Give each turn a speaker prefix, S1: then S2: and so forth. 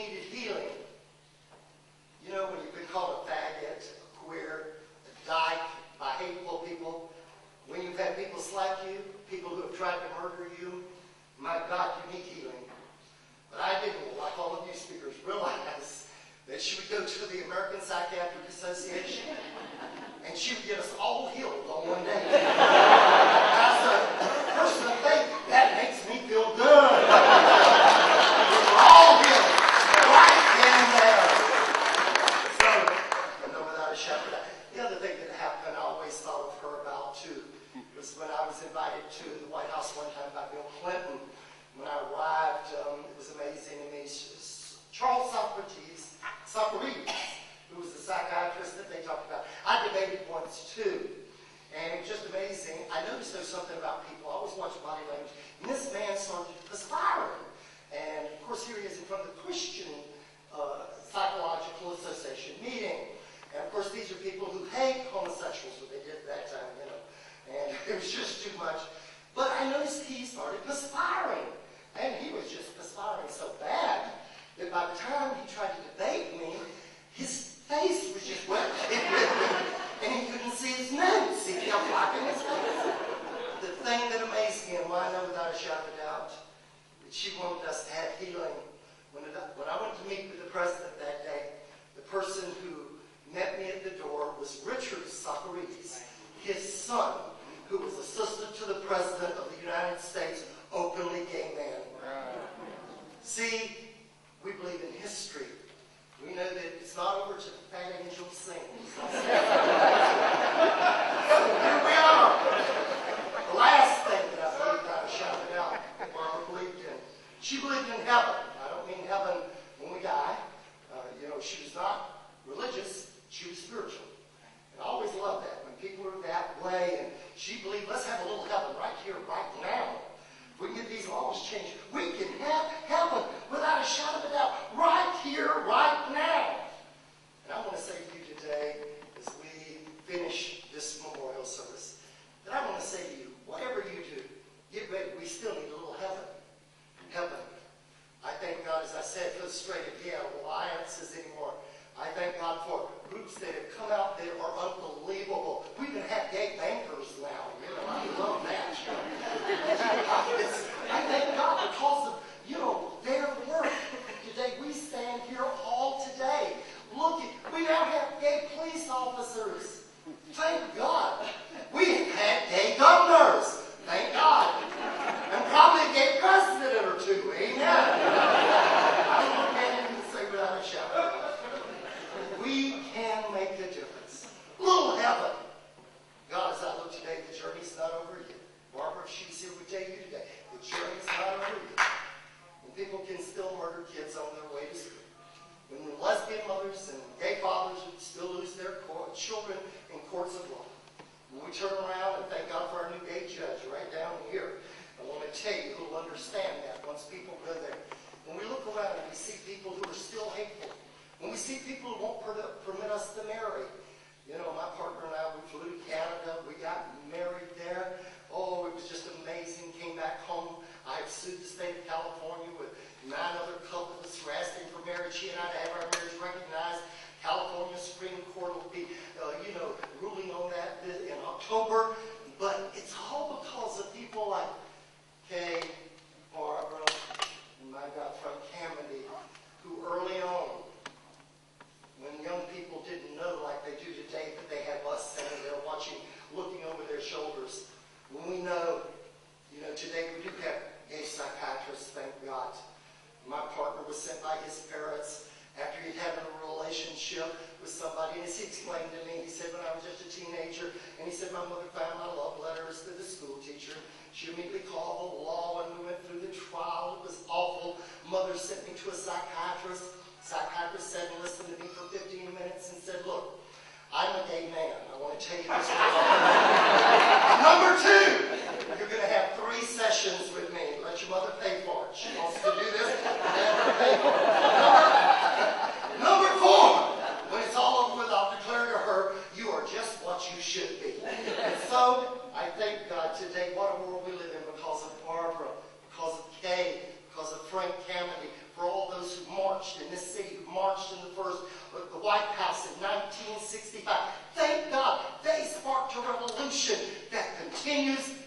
S1: needed healing. You know, when you've been called a faggot, a queer, a dyke by hateful people, when you've had people slap you, people who have tried to murder you, my God, you need healing. But I didn't, like all of you speakers, realize that she would go to the American Psychiatric Association and she would get us all healed on one day. As a person of faith, that makes me feel good. We're all healed right then and there. So, I know without a shadow of doubt. The other thing that happened, I always thought of her about too, was when I was invited to the White House one time by Bill Clinton. When I arrived, it was amazing to me. Charles Socrates, who was the psychiatrist that they talked about, I debated once too. And it was just amazing. I noticed there was something about people. I always watch body language. And this man started perspiring. And of course, here he is in front of the Christian Psychological Association meeting. And of course, these are people who hate homosexuals, what they did at that time, you know. And it was just too much. But I noticed he started perspiring. And he was just perspiring so bad that by the time he tried to debate me, his face was just wet. And he couldn't see his notes. He kept blocking his face. The thing that amazed me, and why I know without a shadow of doubt, that she wanted us to have healing. When I went to meet with the president that day, the person who met me at the door was Richard Socrates, his son, who was assistant to the President of the United States, openly gay man. See, we believe in history. We know that it's not over till the fat angel sings. So here we are. The last thing that I believed I shouted out that Barbara believed in. She believed in heaven. I don't mean heaven when we die. You know, she was not religious. She was spiritual. And I always loved that. When people are that way, and she believed, let's have a little heaven right here, right now. If we can get these laws changed, we can have heaven without a shadow of a doubt, right here, right now. And I want to say to you today, as we finish this memorial service, that I want to say to you, whatever you do, get ready. We still need a little heaven. Heaven. I thank God, as I said, for the straight of gay alliances anymore. I thank God for groups that have come out that are unbelievable. We even have gay bankers now. You know, I love that. I thank God because of, you know, their work. Today, we stand here all today. Look, we now have gay police officers. Thank God. We have had gay governors. Thank God. And probably a gay president or two. Amen. I don't know what anything to say without a shout. We can make a difference. Little heaven. God, as I look today, the journey's not over yet. Barbara, she's here with you today. The journey's not over yet. And people can still murder kids on their way to school. When the lesbian mothers and gay fathers would still lose their children in courts of law. When we turn around and thank God for our new gay judge right down here, I want to tell you who'll understand that once people go there. When we look around and we see people who are still hateful, when we see people who won't permit us to marry, you know, my partner and I, we flew to Canada, we got married there. Oh, it was just amazing. Came back home. I had sued the state of California with 9 other couples who were asking for marriage. She and I to have our marriage recognized. California Supreme Court will be, you know, ruling on that in October. But it's all because of people like Kay, Barbara, and my God, from Camedy, who early on, when young people didn't know like they do today, that they have us standing there watching, looking over their shoulders. When we know, you know, today we do have gay psychiatrists, thank God. My partner was sent by his parents after he'd had a relationship with somebody, and as he explained to me, he said, when I was just a teenager, and he said, my mother found my love letters to the school teacher. She immediately called the law, and we went through the trial. It was awful. Mother sent me to a psychiatrist. Psychiatrist said, listen to me for 15 minutes and said, look, I'm a gay man. I want to tell you this. Number 2, you're going to have 3 sessions with me. Let your mother pay for it. She wants to do this. Let her pay for it. Number 4, when it's all over with, I'll declare to her, you are just what you should be. And so, I thank God today, what a world we live in because of Barbara, because of Kay, because of Frank Camedy, for all those who march marched in this city, who marched in the White House in 1965. Thank God they sparked a revolution that continues